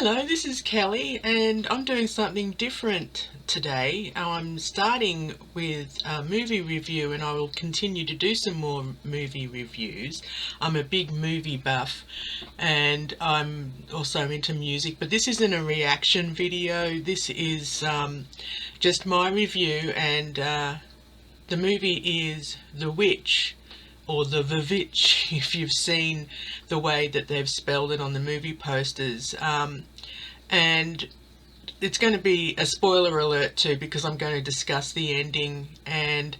Hello, this is Kelly, and I'm doing something different today. I'm starting with a movie review, and I will continue to do some more movie reviews. I'm a big movie buff, and I'm also into music, but this isn't a reaction video. This is just my review, and the movie is The Witch, or the VVitch, if you've seen the way that they've spelled it on the movie posters. And it's going to be a spoiler alert too, because I'm going to discuss the ending. And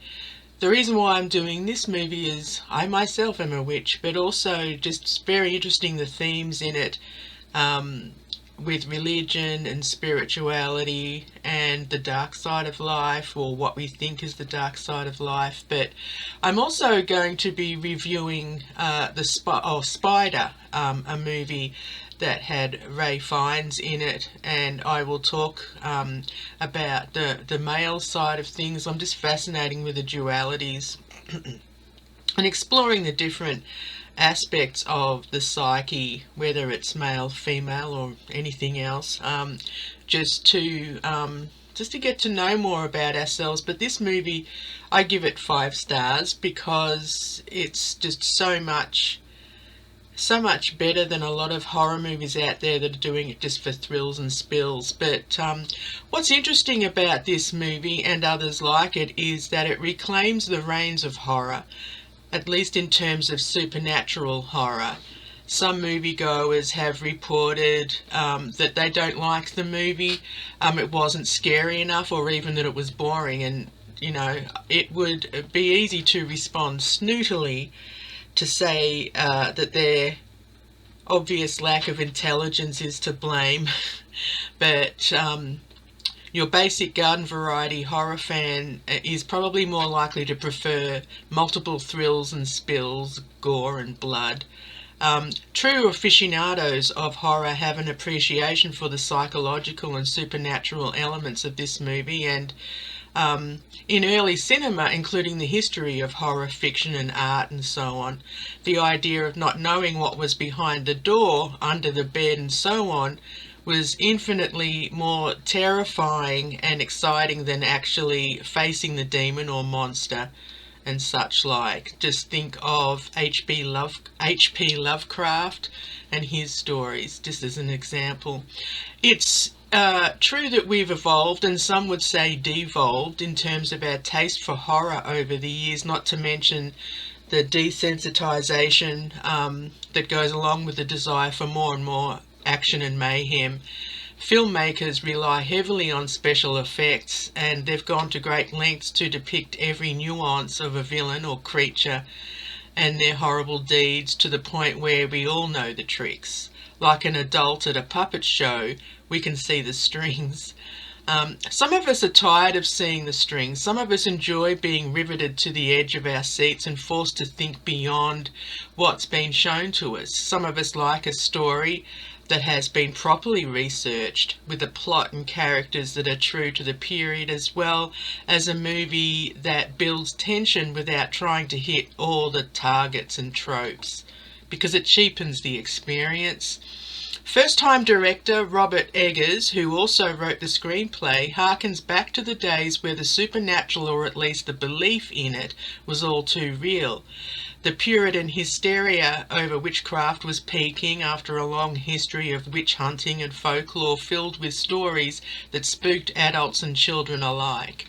the reason why I'm doing this movie is I myself am a witch, but also just very interesting the themes in it, with religion and spirituality and the dark side of life, or what we think is the dark side of life. But I'm also going to be reviewing Spider, a movie that had Ralph Fiennes in it, and I will talk about the male side of things. I'm just fascinating with the dualities and exploring the different aspects of the psyche, whether it's male, female, or anything else, just to get to know more about ourselves. But this movie, I give it 5 stars because it's just so much better than a lot of horror movies out there that are doing it just for thrills and spills. But what's interesting about this movie and others like it is that it reclaims the reins of horror, at least in terms of supernatural horror. Some moviegoers have reported that they don't like the movie. It wasn't scary enough, or even that it was boring. And, you know, it would be easy to respond snootily to say that their obvious lack of intelligence is to blame. But your basic garden variety horror fan is probably more likely to prefer multiple thrills and spills, gore and blood. True aficionados of horror have an appreciation for the psychological and supernatural elements of this movie, and in early cinema, including the history of horror fiction and art and so on, the idea of not knowing what was behind the door, under the bed and so on, was infinitely more terrifying and exciting than actually facing the demon or monster and such like. Just think of H.P. Lovecraft and his stories, just as an example. It's true that we've evolved, and some would say devolved, in terms of our taste for horror over the years, not to mention the desensitization that goes along with the desire for more and more action and mayhem. Filmmakers rely heavily on special effects, and they've gone to great lengths to depict every nuance of a villain or creature and their horrible deeds, to the point where we all know the tricks. Like an adult at a puppet show, we can see the strings. Some of us are tired of seeing the strings. Some of us enjoy being riveted to the edge of our seats and forced to think beyond what's been shown to us. Some of us like a story that has been properly researched, with a plot and characters that are true to the period, as well as a movie that builds tension without trying to hit all the targets and tropes, because it cheapens the experience. First-time director Robert Eggers, who also wrote the screenplay, harkens back to the days where the supernatural, or at least the belief in it, was all too real. The Puritan hysteria over witchcraft was peaking after a long history of witch hunting and folklore filled with stories that spooked adults and children alike.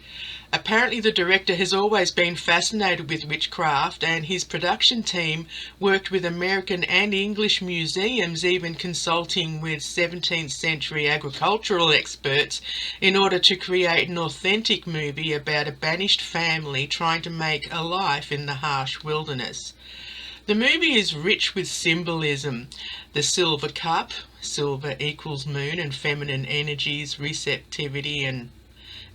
Apparently the director has always been fascinated with witchcraft, and his production team worked with American and English museums, even consulting with 17th century agricultural experts, in order to create an authentic movie about a banished family trying to make a life in the harsh wilderness. The movie is rich with symbolism. The silver cup, silver equals moon and feminine energies, receptivity and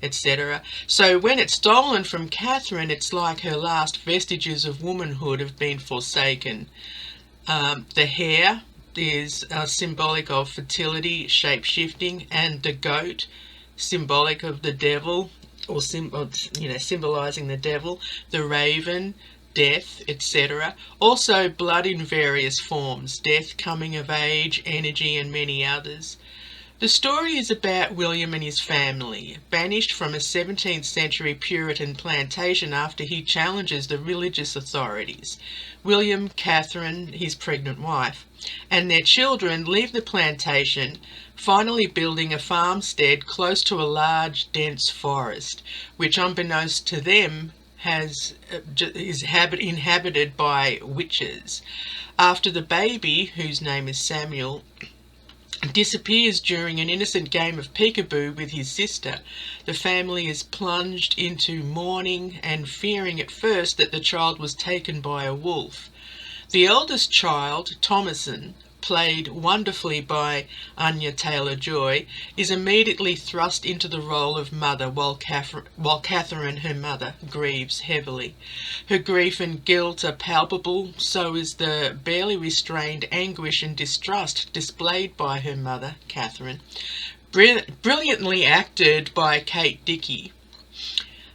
etc. So when it's stolen from Catherine, it's like her last vestiges of womanhood have been forsaken. The hair is symbolic of fertility, shape-shifting, and the goat, symbolic of the devil, or symbolizing the devil. The raven, death, etc. Also blood in various forms, death, coming of age, energy, and many others. The story is about William and his family, banished from a 17th century Puritan plantation after he challenges the religious authorities. William, Catherine, his pregnant wife, and their children leave the plantation, finally building a farmstead close to a large, dense forest, which unbeknownst to them is inhabited by witches. After the baby, whose name is Samuel, disappears during an innocent game of peekaboo with his sister, the family is plunged into mourning and fearing at first that the child was taken by a wolf. The eldest child, Thomason, played wonderfully by Anya Taylor-Joy, is immediately thrust into the role of mother while Catherine, her mother, grieves heavily. Her grief and guilt are palpable, so is the barely restrained anguish and distrust displayed by her mother, Catherine, brilliantly acted by Kate Dickie.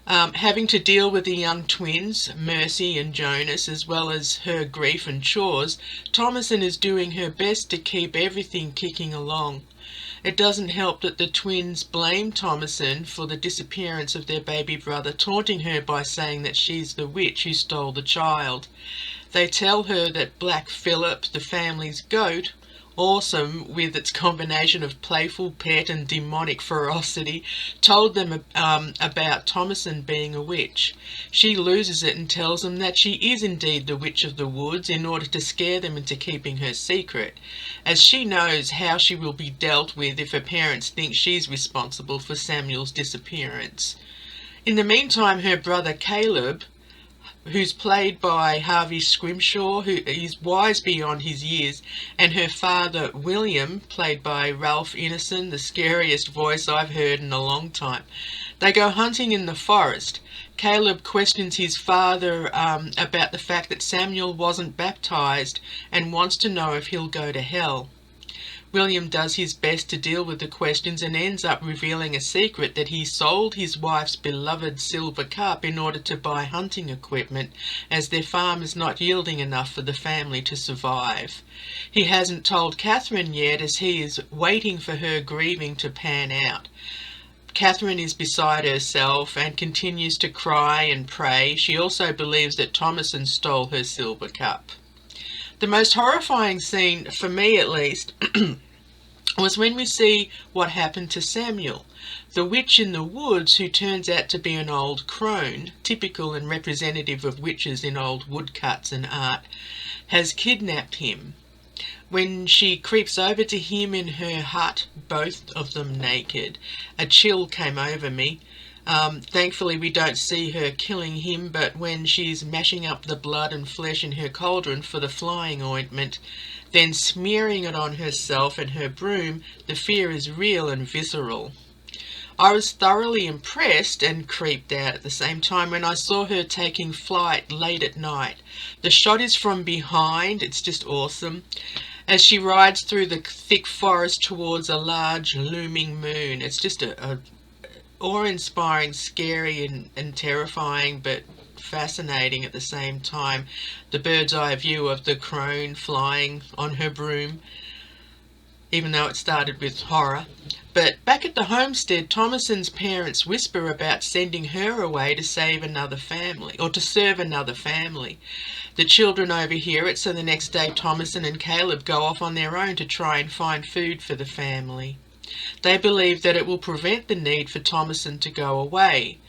Having to deal with the young twins, Mercy and Jonas, as well as her grief and chores, Thomason is doing her best to keep everything kicking along. It doesn't help that the twins blame Thomason for the disappearance of their baby brother, taunting her by saying that she's the witch who stole the child. They tell her that Black Phillip, the family's goat, awesome with its combination of playful pet and demonic ferocity, told them about Thomason being a witch. She loses it and tells them that she is indeed the witch of the woods in order to scare them into keeping her secret, as she knows how she will be dealt with if her parents think she's responsible for Samuel's disappearance. In the meantime, her brother Caleb, who's played by Harvey Scrimshaw, who is wise beyond his years, and her father William, played by Ralph Fiennes, the scariest voice I've heard in a long time. They go hunting in the forest. Caleb questions his father about the fact that Samuel wasn't baptized and wants to know if he'll go to hell. William does his best to deal with the questions and ends up revealing a secret that he sold his wife's beloved silver cup in order to buy hunting equipment, as their farm is not yielding enough for the family to survive. He hasn't told Catherine yet, as he is waiting for her grieving to pan out. Catherine is beside herself and continues to cry and pray. She also believes that Thomason stole her silver cup. The most horrifying scene, for me at least, was when we see what happened to Samuel. The witch in the woods, who turns out to be an old crone, typical and representative of witches in old woodcuts and art, has kidnapped him. When she creeps over to him in her hut, both of them naked, a chill came over me. Thankfully we don't see her killing him, but when she's mashing up the blood and flesh in her cauldron for the flying ointment, then smearing it on herself and her broom, the fear is real and visceral. I was thoroughly impressed and creeped out at the same time when I saw her taking flight late at night. The shot is from behind, it's just awesome, as she rides through the thick forest towards a large looming moon. It's just a awe-inspiring, scary and terrifying, but fascinating at the same time. The bird's eye view of the crone flying on her broom, even though it started with horror. But back at the homestead, Thomason's parents whisper about sending her away to save another family, or to serve another family. The children overhear it, so the next day Thomason and Caleb go off on their own to try and find food for the family. They believe that it will prevent the need for Thomason to go away.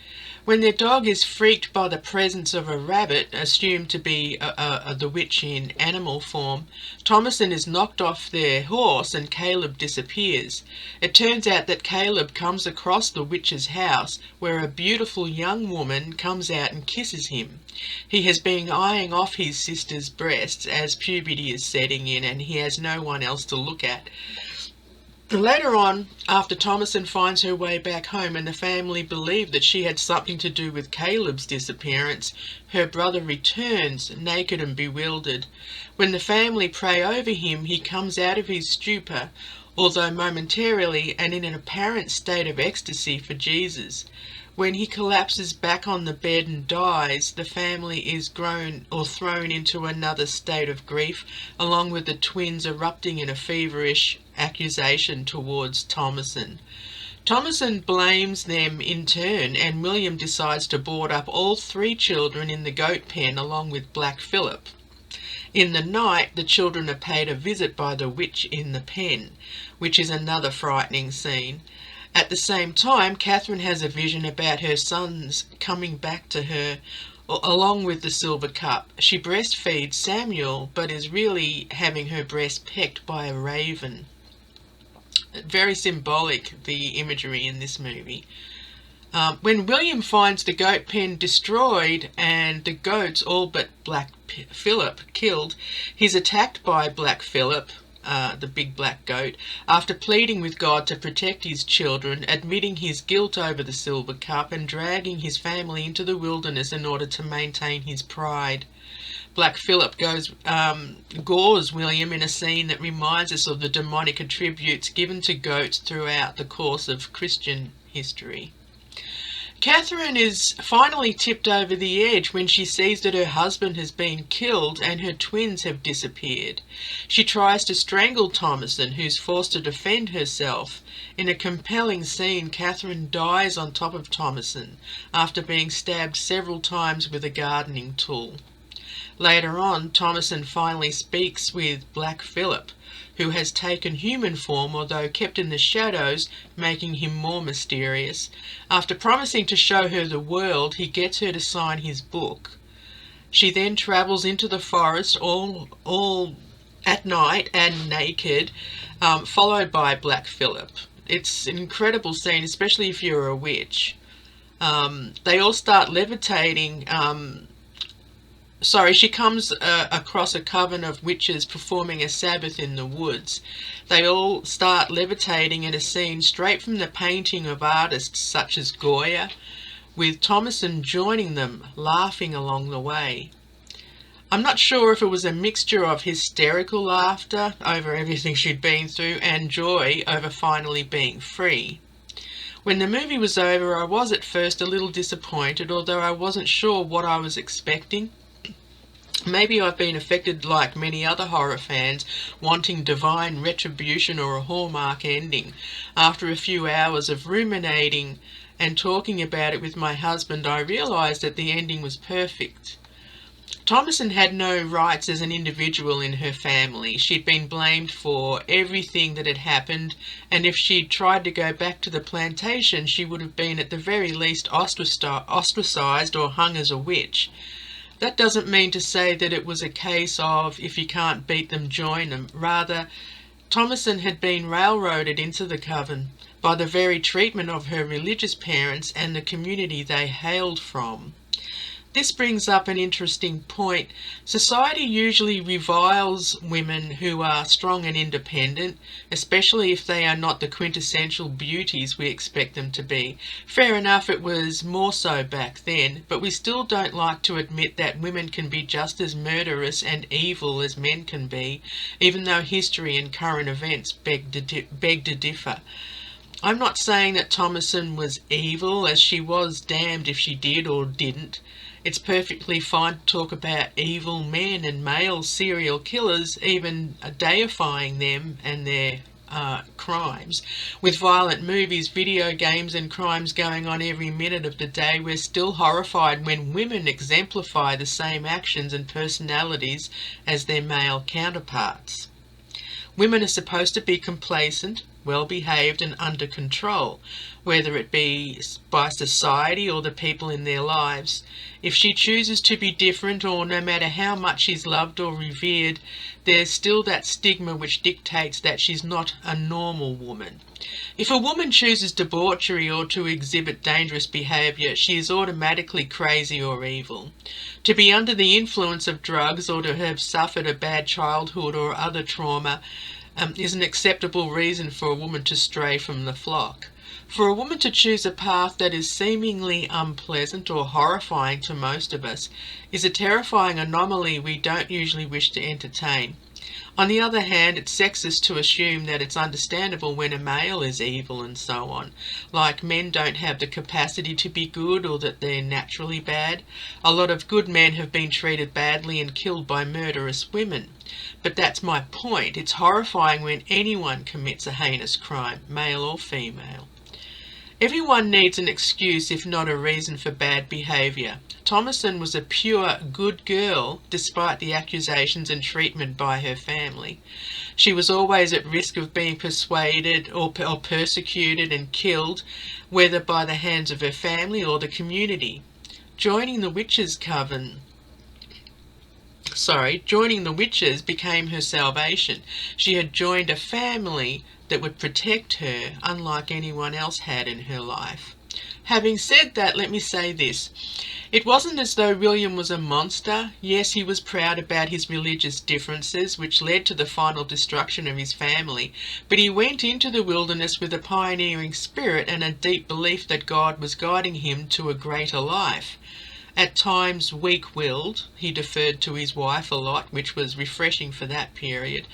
When their dog is freaked by the presence of a rabbit, assumed to be the witch in animal form, Thomason is knocked off their horse and Caleb disappears. It turns out that Caleb comes across the witch's house, where a beautiful young woman comes out and kisses him. He has been eyeing off his sister's breasts as puberty is setting in, and he has no one else to look at. Later on, after Thomason finds her way back home and the family believe that she had something to do with Caleb's disappearance, her brother returns, naked and bewildered. When the family pray over him, he comes out of his stupor, although momentarily and in an apparent state of ecstasy for Jesus. When he collapses back on the bed and dies, the family is grown or thrown into another state of grief, along with the twins erupting in a feverish accusation towards Thomasin. Thomasin blames them in turn, and William decides to board up all three children in the goat pen along with Black Phillip. In the night, the children are paid a visit by the witch in the pen, which is another frightening scene. At the same time, Catherine has a vision about her sons coming back to her along with the silver cup. She breastfeeds Samuel, but is really having her breast pecked by a raven. Very symbolic, the imagery in this movie. When William finds the goat pen destroyed and the goats, all but Black Phillip, killed, he's attacked by Black Phillip, the big black goat, after pleading with God to protect his children, admitting his guilt over the silver cup and dragging his family into the wilderness in order to maintain his pride. Black Phillip gores William in a scene that reminds us of the demonic attributes given to goats throughout the course of Christian history. Catherine is finally tipped over the edge when she sees that her husband has been killed and her twins have disappeared. She tries to strangle Thomasin, who's forced to defend herself. In a compelling scene, Catherine dies on top of Thomasin after being stabbed several times with a gardening tool. Later on, Thomasin finally speaks with Black Phillip, who has taken human form, although kept in the shadows, making him more mysterious. After promising to show her the world, he gets her to sign his book. She then travels into the forest all at night and naked, followed by Black Phillip. It's an incredible scene, especially if you're a witch. They all start levitating. She comes across a coven of witches performing a Sabbath in the woods. They all start levitating in a scene straight from the painting of artists such as Goya, with Thomasin joining them, laughing along the way. I'm not sure if it was a mixture of hysterical laughter over everything she'd been through and joy over finally being free. When the movie was over, I was at first a little disappointed, although I wasn't sure what I was expecting. Maybe I've been affected like many other horror fans, wanting divine retribution or a Hallmark ending. After a few hours of ruminating and talking about it with my husband, I realised that the ending was perfect. Thomasin had no rights as an individual in her family. She'd been blamed for everything that had happened, and if she'd tried to go back to the plantation, she would have been at the very least ostracised or hung as a witch. That doesn't mean to say that it was a case of if you can't beat them, join them. Rather, Thomasin had been railroaded into the coven by the very treatment of her religious parents and the community they hailed from. This brings up an interesting point. Society usually reviles women who are strong and independent, especially if they are not the quintessential beauties we expect them to be. Fair enough, it was more so back then, but we still don't like to admit that women can be just as murderous and evil as men can be, even though history and current events beg to differ. I'm not saying that Thomasin was evil, as she was damned if she did or didn't. It's perfectly fine to talk about evil men and male serial killers, even deifying them and their crimes. With violent movies, video games and crimes going on every minute of the day, we're still horrified when women exemplify the same actions and personalities as their male counterparts. Women are supposed to be complacent, well-behaved and under control, whether it be by society or the people in their lives. If she chooses to be different, or no matter how much she's loved or revered, there's still that stigma which dictates that she's not a normal woman. If a woman chooses debauchery or to exhibit dangerous behaviour, she is automatically crazy or evil. To be under the influence of drugs or to have suffered a bad childhood or other trauma is an acceptable reason for a woman to stray from the flock. For a woman to choose a path that is seemingly unpleasant or horrifying to most of us is a terrifying anomaly we don't usually wish to entertain. On the other hand, it's sexist to assume that it's understandable when a male is evil and so on. Like men don't have the capacity to be good or that they're naturally bad. A lot of good men have been treated badly and killed by murderous women. But that's my point. It's horrifying when anyone commits a heinous crime, male or female. Everyone needs an excuse, if not a reason, for bad behaviour. Thomason was a pure good girl despite the accusations and treatment by her family. She was always at risk of being persuaded or persecuted and killed, whether by the hands of her family or the community. Joining the witches became her salvation. She had joined a family that would protect her, unlike anyone else had in her life. Having said that, let me say this. It wasn't as though William was a monster. Yes, he was proud about his religious differences, which led to the final destruction of his family, but he went into the wilderness with a pioneering spirit and a deep belief that God was guiding him to a greater life. At times weak-willed, he deferred to his wife a lot, which was refreshing for that period.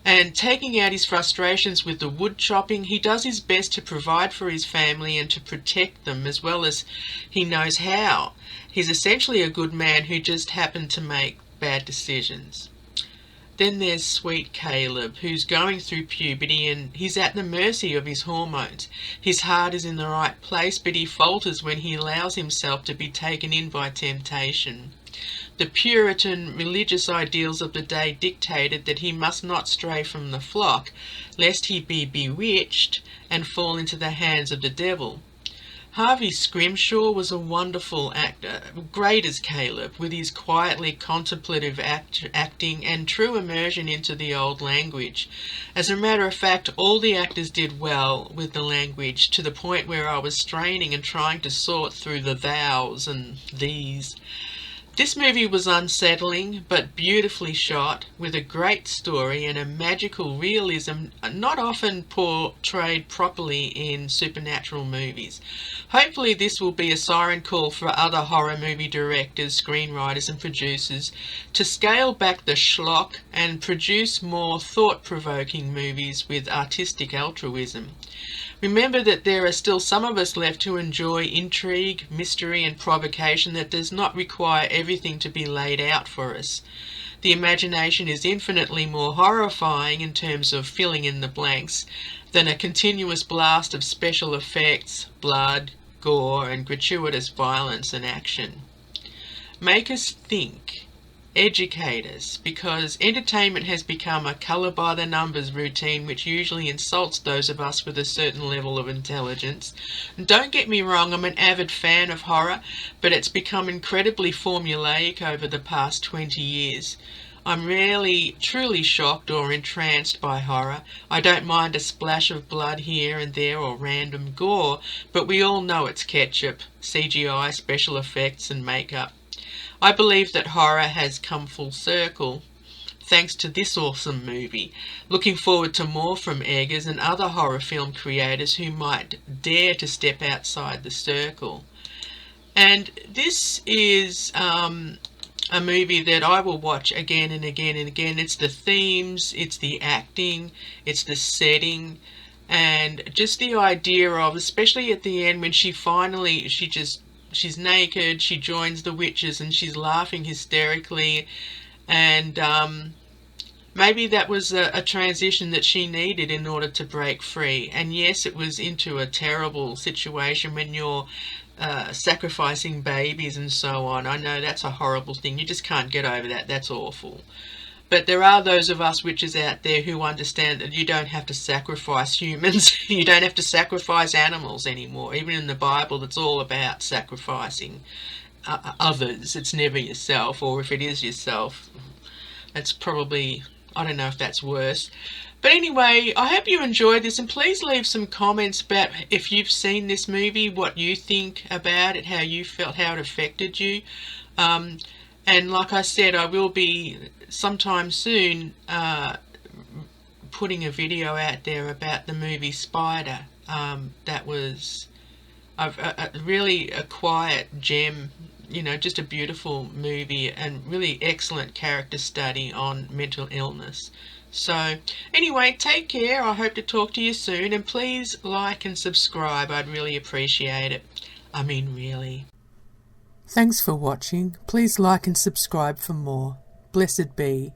And taking out his frustrations with the wood chopping, he does his best to provide for his family and to protect them as well as he knows how. He's essentially a good man who just happened to make bad decisions. Then there's sweet Caleb, who's going through puberty and he's at the mercy of his hormones. His heart is in the right place, but he falters when he allows himself to be taken in by temptation. The Puritan religious ideals of the day dictated that he must not stray from the flock, lest he be bewitched and fall into the hands of the devil. Harvey Scrimshaw was a wonderful actor, great as Caleb, with his quietly contemplative acting and true immersion into the old language. As a matter of fact, all the actors did well with the language, to the point where I was straining and trying to sort through the thous and these. This movie was unsettling but beautifully shot, with a great story and a magical realism not often portrayed properly in supernatural movies. Hopefully this will be a siren call for other horror movie directors, screenwriters and producers to scale back the schlock and produce more thought-provoking movies with artistic altruism. Remember that there are still some of us left who enjoy intrigue, mystery and provocation that does not require everything to be laid out for us. The imagination is infinitely more horrifying in terms of filling in the blanks than a continuous blast of special effects, blood, gore and gratuitous violence and action. Make us think. Educate us, because entertainment has become a colour-by-the-numbers routine which usually insults those of us with a certain level of intelligence. And don't get me wrong, I'm an avid fan of horror, but it's become incredibly formulaic over the past 20 years. I'm rarely truly shocked or entranced by horror. I don't mind a splash of blood here and there or random gore, but we all know it's ketchup, CGI, special effects and makeup. I believe that horror has come full circle, thanks to this awesome movie. Looking forward to more from Eggers and other horror film creators who might dare to step outside the circle. And this is a movie that I will watch again and again and again. It's the themes, it's the acting, it's the setting, and just the idea of, especially at the end when she's naked, she joins the witches and she's laughing hysterically, and maybe that was a transition that she needed in order to break free. And yes, it was into a terrible situation when you're sacrificing babies and so on. I know that's a horrible thing. You just can't get over that. That's awful. But there are those of us witches out there who understand that you don't have to sacrifice humans. You don't have to sacrifice animals anymore. Even in the Bible, it's all about sacrificing others. It's never yourself, or if it is yourself, it's probably, I don't know if that's worse. But anyway, I hope you enjoyed this, and please leave some comments about if you've seen this movie, what you think about it, how you felt, how it affected you. And like I said, I will be sometime soon putting a video out there about the movie Spider. That was really a quiet gem, you know, just a beautiful movie and really excellent character study on mental illness. So anyway, take care. I hope to talk to you soon, and please like and subscribe. I'd really appreciate it. I mean, really. Thanks for watching. Please like and subscribe for more. Blessed be.